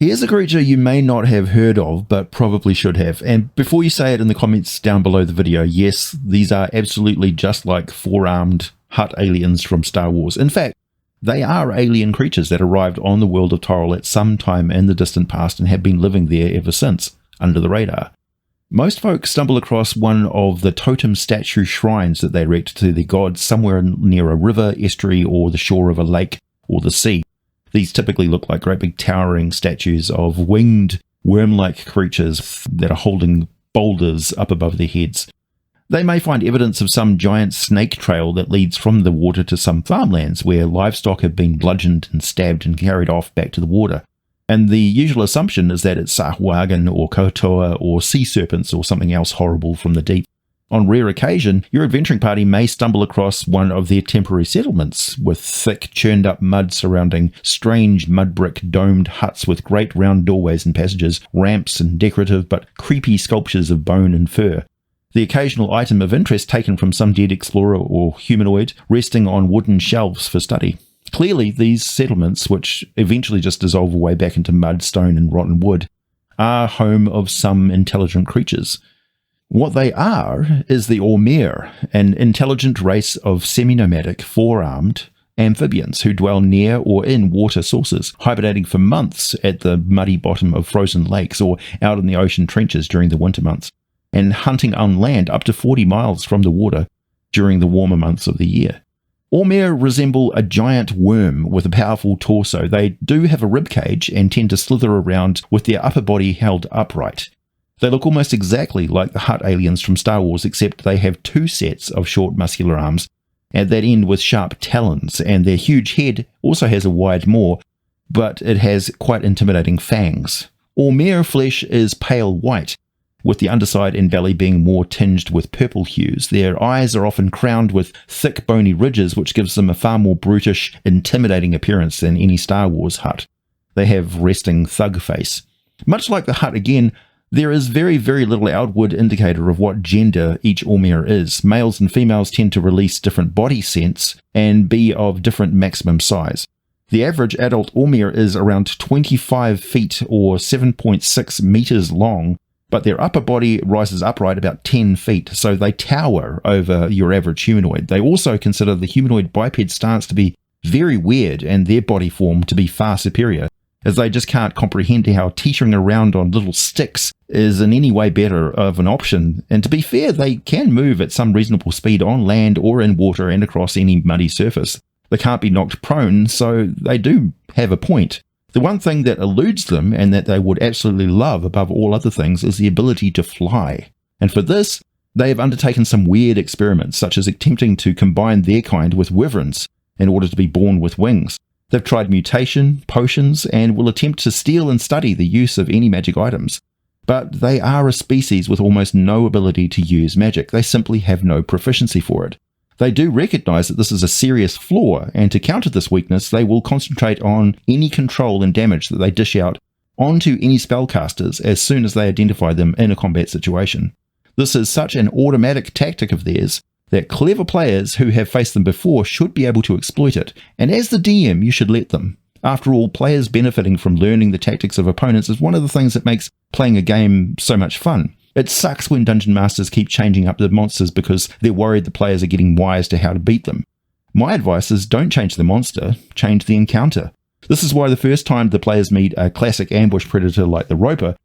Here's a creature you may not have heard of, but probably should have. And before you say it in the comments down below the video, yes, these are absolutely just like four-armed hut aliens from Star Wars. In fact, they are alien creatures that arrived on the world of Toril at some time in the distant past and have been living there ever since, under the radar. Most folks stumble across one of the totem statue shrines that they erect to the gods somewhere near a river, estuary, or the shore of a lake or the sea. These typically look like great big towering statues of winged, worm-like creatures that are holding boulders up above their heads. They may find evidence of some giant snake trail that leads from the water to some farmlands where livestock have been bludgeoned and stabbed and carried off back to the water. And the usual assumption is that it's sahuagin or kotoa or sea serpents or something else horrible from the deep. On rare occasion, your adventuring party may stumble across one of their temporary settlements, with thick, churned-up mud surrounding strange mud-brick domed huts with great round doorways and passages, ramps and decorative but creepy sculptures of bone and fur. The occasional item of interest taken from some dead explorer or humanoid, resting on wooden shelves for study. Clearly, these settlements, which eventually just dissolve away back into mud, stone and rotten wood, are home of some intelligent creatures. What they are is the Ormyrr, an intelligent race of semi-nomadic, four-armed amphibians who dwell near or in water sources, hibernating for months at the muddy bottom of frozen lakes or out in the ocean trenches during the winter months, and hunting on land up to 40 miles from the water during the warmer months of the year. Ormyrr resemble a giant worm with a powerful torso. They do have a ribcage and tend to slither around with their upper body held upright. They look almost exactly like the hut aliens from Star Wars, except they have two sets of short muscular arms and that end with sharp talons, and their huge head also has a wide maw, but it has quite intimidating fangs. Ormyrr flesh is pale white, with the underside and belly being more tinged with purple hues. Their eyes are often crowned with thick bony ridges, which gives them a far more brutish, intimidating appearance than any Star Wars hut. They have resting thug face. Much like the hut again, there is very, very little outward indicator of what gender each Ormyrr is. Males and females tend to release different body scents and be of different maximum size. The average adult Ormyrr is around 25 feet or 7.6 meters long, but their upper body rises upright about 10 feet, so they tower over your average humanoid. They also consider the humanoid biped stance to be very weird and their body form to be far superior, as they just can't comprehend how teetering around on little sticks is in any way better of an option. And to be fair, they can move at some reasonable speed on land or in water and across any muddy surface. They can't be knocked prone, so they do have a point. The one thing that eludes them, and that they would absolutely love above all other things, is the ability to fly. And for this, they have undertaken some weird experiments, such as attempting to combine their kind with wyverns in order to be born with wings. They've tried mutation, potions, and will attempt to steal and study the use of any magic items. But they are a species with almost no ability to use magic. They simply have no proficiency for it. They do recognize that this is a serious flaw, and to counter this weakness, they will concentrate on any control and damage that they dish out onto any spellcasters as soon as they identify them in a combat situation. This is such an automatic tactic of theirs that clever players who have faced them before should be able to exploit it, and as the DM, you should let them. After all, players benefiting from learning the tactics of opponents is one of the things that makes playing a game so much fun. It sucks when Dungeon Masters keep changing up the monsters because they're worried the players are getting wise to how to beat them. My advice is don't change the monster, change the encounter. This is why the first time the players meet a classic ambush predator like the Roper,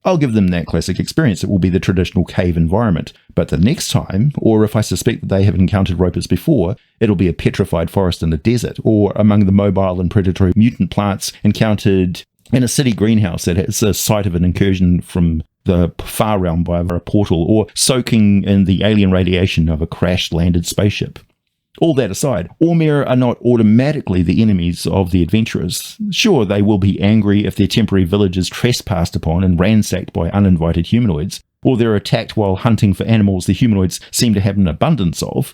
I'll give them that classic experience. It will be the traditional cave environment. But the next time, or if I suspect that they have encountered Ropers before, it'll be a petrified forest in the desert, or among the mobile and predatory mutant plants encountered in a city greenhouse that is a site of an incursion from the far realm via a portal, or soaking in the alien radiation of a crash-landed spaceship. All that aside, Ormyrr are not automatically the enemies of the adventurers. Sure, they will be angry if their temporary village is trespassed upon and ransacked by uninvited humanoids, or they're attacked while hunting for animals the humanoids seem to have an abundance of.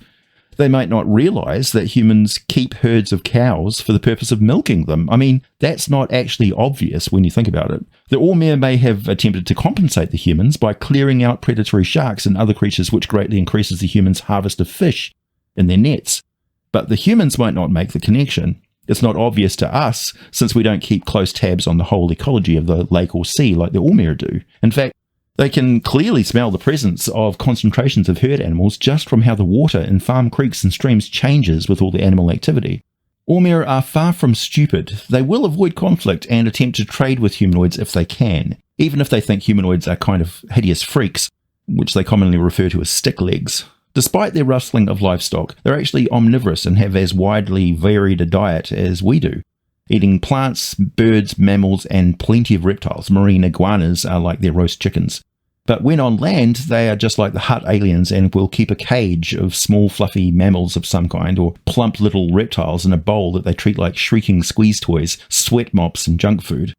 They might not realize that humans keep herds of cows for the purpose of milking them. I mean, that's not actually obvious when you think about it. The Ormyrr may have attempted to compensate the humans by clearing out predatory sharks and other creatures, which greatly increases the humans' harvest of fish in their nets. But the humans might not make the connection. It's not obvious to us since we don't keep close tabs on the whole ecology of the lake or sea like the Ormyrr do. In fact, they can clearly smell the presence of concentrations of herd animals just from how the water in farm creeks and streams changes with all the animal activity. Ormyrr are far from stupid. They will avoid conflict and attempt to trade with humanoids if they can, even if they think humanoids are kind of hideous freaks, which they commonly refer to as stick legs. Despite their rustling of livestock, they're actually omnivorous and have as widely varied a diet as we do, eating plants, birds, mammals, and plenty of reptiles. Marine iguanas are like their roast chickens. But when on land, they are just like the hut aliens and will keep a cage of small fluffy mammals of some kind or plump little reptiles in a bowl that they treat like shrieking squeeze toys, sweat mops, and junk food.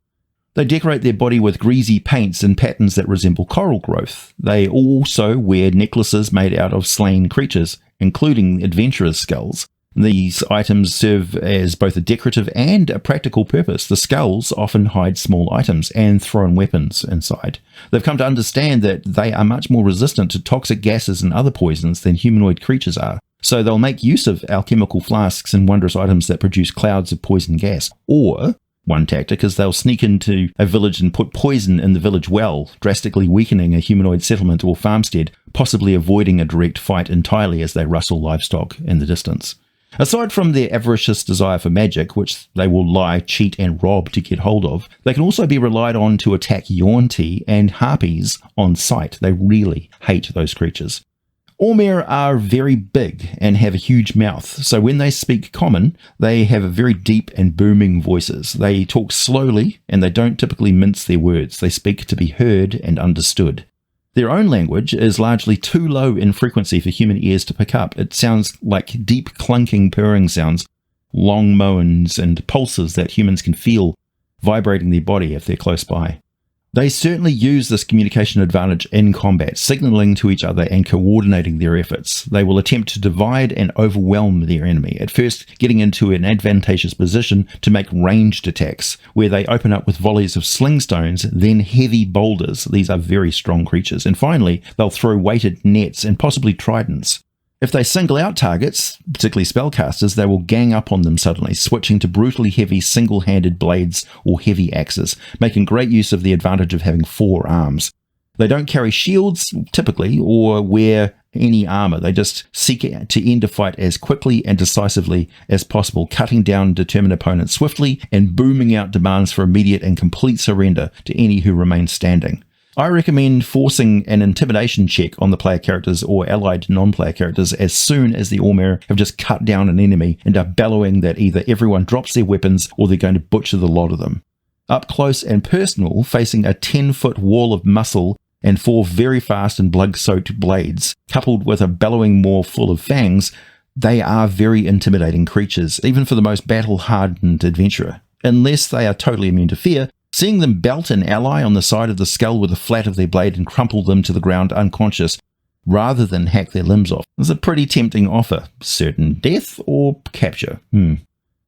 They decorate their body with greasy paints and patterns that resemble coral growth. They also wear necklaces made out of slain creatures, including adventurers' skulls. These items serve as both a decorative and a practical purpose. The skulls often hide small items and thrown weapons inside. They've come to understand that they are much more resistant to toxic gases and other poisons than humanoid creatures are. So they'll make use of alchemical flasks and wondrous items that produce clouds of poison gas. Or one tactic is they'll sneak into a village and put poison in the village well, drastically weakening a humanoid settlement or farmstead, possibly avoiding a direct fight entirely as they rustle livestock in the distance. Aside from their avaricious desire for magic, which they will lie, cheat, and rob to get hold of, they can also be relied on to attack Yuan-ti and harpies on sight. They really hate those creatures. Ormyrr are very big and have a huge mouth, so when they speak common, they have a very deep and booming voices. They talk slowly, and they don't typically mince their words. They speak to be heard and understood. Their own language is largely too low in frequency for human ears to pick up. It sounds like deep clunking purring sounds, long moans, and pulses that humans can feel vibrating their body if they're close by. They certainly use this communication advantage in combat, signaling to each other and coordinating their efforts. They will attempt to divide and overwhelm their enemy, at first getting into an advantageous position to make ranged attacks, where they open up with volleys of sling stones, then heavy boulders. These are very strong creatures. And finally, they'll throw weighted nets and possibly tridents. If they single out targets, particularly spellcasters, they will gang up on them suddenly, switching to brutally heavy single-handed blades or heavy axes, making great use of the advantage of having 4 arms. They don't carry shields, typically, or wear any armor. They just seek to end a fight as quickly and decisively as possible, cutting down determined opponents swiftly and booming out demands for immediate and complete surrender to any who remain standing. I recommend forcing an intimidation check on the player characters or allied non-player characters as soon as the Ormyrr have just cut down an enemy and are bellowing that either everyone drops their weapons or they're going to butcher the lot of them. Up close and personal, facing a 10-foot wall of muscle and 4 very fast and blood-soaked blades, coupled with a bellowing maw full of fangs, they are very intimidating creatures, even for the most battle-hardened adventurer. Unless they are totally immune to fear, seeing them belt an ally on the side of the skull with the flat of their blade and crumple them to the ground unconscious, rather than hack their limbs off, is a pretty tempting offer. Certain death or capture.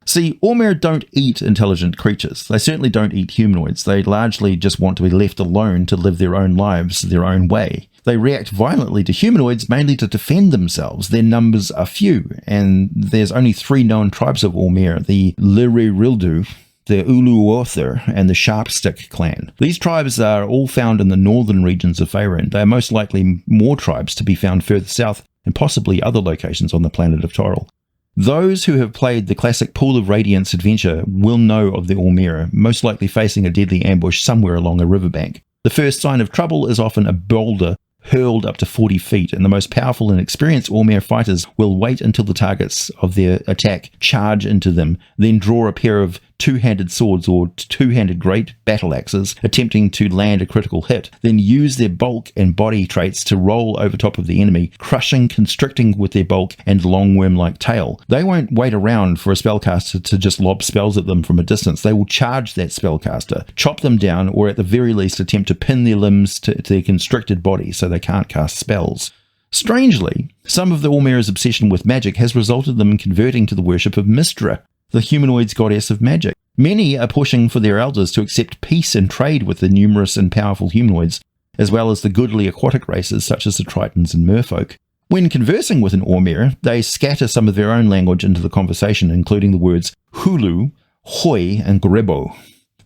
See, Ormyrr don't eat intelligent creatures. They certainly don't eat humanoids. They largely just want to be left alone to live their own lives their own way. They react violently to humanoids mainly to defend themselves. Their numbers are few, and there's only 3 known tribes of Ormyrr, the Liririldhu, the Uluothir, and the Sharpstick clan. These tribes are all found in the northern regions of Faerun. They are most likely more tribes to be found further south and possibly other locations on the planet of Toril. Those who have played the classic Pool of Radiance adventure will know of the Ormyrr, most likely facing a deadly ambush somewhere along a riverbank. The first sign of trouble is often a boulder hurled up to 40 feet, and the most powerful and experienced Ormyrr fighters will wait until the targets of their attack charge into them, then draw a pair of two-handed swords or two-handed great battle axes, attempting to land a critical hit, then use their bulk and body traits to roll over top of the enemy, crushing, constricting with their bulk and long worm-like tail. They won't wait around for a spellcaster to just lob spells at them from a distance. They will charge that spellcaster, chop them down, or at the very least attempt to pin their limbs to their constricted body so they can't cast spells. Strangely, some of the Ormyrr's obsession with magic has resulted in them converting to the worship of Mystara, the humanoid's goddess of magic. Many are pushing for their elders to accept peace and trade with the numerous and powerful humanoids, as well as the goodly aquatic races such as the Tritons and Merfolk. When conversing with an Ormyrr, they scatter some of their own language into the conversation, including the words hulu, hoi, and grebo.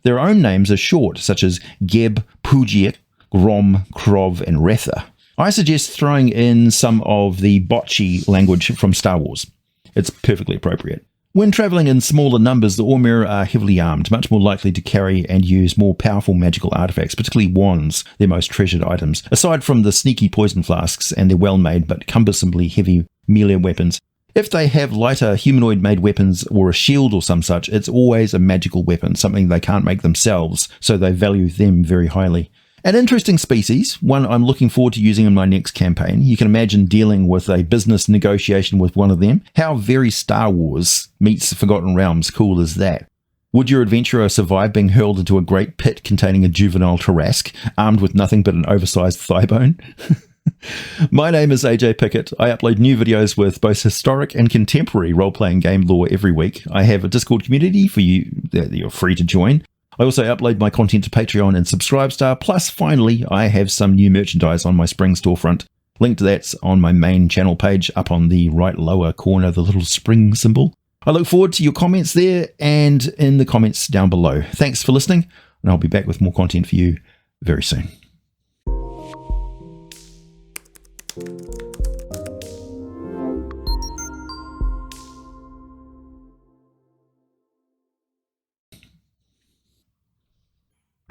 Their own names are short, such as Geb, Pujiet, Grom, Krov, and Retha. I suggest throwing in some of the WotC language from Star Wars. It's perfectly appropriate. When travelling in smaller numbers, the Ormyrr are heavily armed, much more likely to carry and use more powerful magical artifacts, particularly wands, their most treasured items. Aside from the sneaky poison flasks and their well-made but cumbersomely heavy melee weapons, if they have lighter humanoid-made weapons or a shield or some such, it's always a magical weapon, something they can't make themselves, so they value them very highly. An interesting species, one I'm looking forward to using in my next campaign. You can imagine dealing with a business negotiation with one of them. How very Star Wars meets Forgotten Realms. Cool is that? Would your adventurer survive being hurled into a great pit containing a juvenile Tarrasque, armed with nothing but an oversized thigh bone? My name is AJ Pickett. I upload new videos with both historic and contemporary role-playing game lore every week. I have a Discord community for you that you're free to join. I also upload my content to Patreon and Subscribestar, plus finally I have some new merchandise on my Spring storefront. Link to that's on my main channel page up on the right lower corner, the little spring symbol. I look forward to your comments there and in the comments down below. Thanks for listening, and I'll be back with more content for you very soon.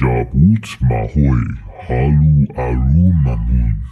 Jabut Mahoi, Halu Aru Mamun.